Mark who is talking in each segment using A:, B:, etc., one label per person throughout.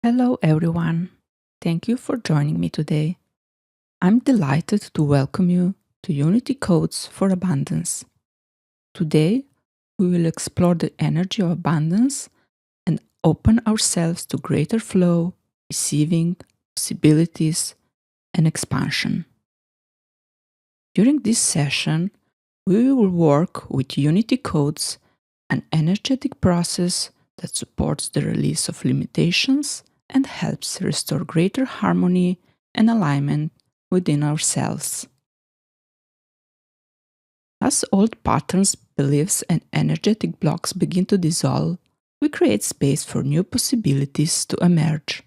A: Hello, everyone. Thank you for joining me today. I'm delighted to welcome you to Unity Codes for Abundance. Today, we will explore the energy of abundance and open ourselves to greater flow, receiving, possibilities, and expansion. During this session, we will work with Unity Codes, an energetic process that supports the release of limitations and helps restore greater harmony and alignment within ourselves. As old patterns, beliefs, and energetic blocks begin to dissolve, we create space for new possibilities to emerge.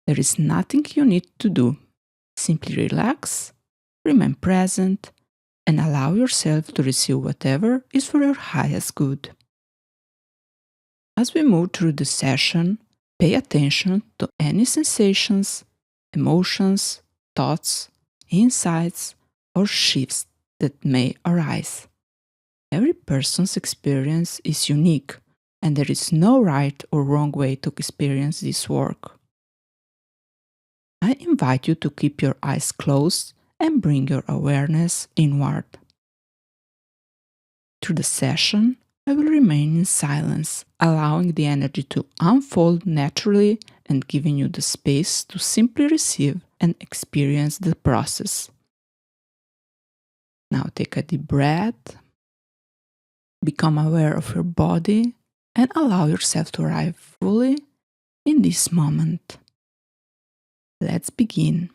A: There is nothing you need to do. Simply relax, remain present, and allow yourself to receive whatever is for your highest good. As we move through the session, pay attention to any sensations, emotions, thoughts, insights, or shifts that may arise. Every person's experience is unique, and there is no right or wrong way to experience this work. I invite you to keep your eyes closed and bring your awareness inward. Through the session, I will remain in silence, allowing the energy to unfold naturally and giving you the space to simply receive and experience the process. Now take a deep breath, become aware of your body, and allow yourself to arrive fully in this moment. Let's begin.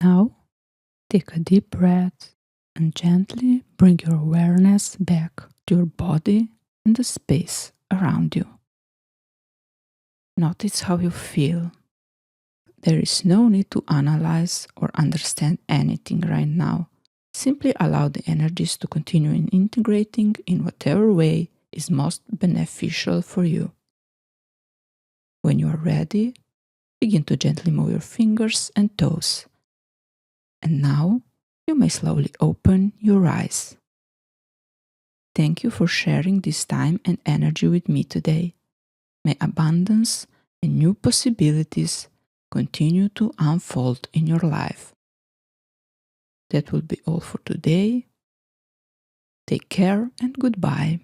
A: Now, take a deep breath and gently bring your awareness back to your body and the space around you. Notice how you feel. There is no need to analyze or understand anything right now. Simply allow the energies to continue integrating in whatever way is most beneficial for you. When you are ready, begin to gently move your fingers and toes. And now, you may slowly open your eyes. Thank you for sharing this time and energy with me today. May abundance and new possibilities continue to unfold in your life. That will be all for today. Take care and goodbye.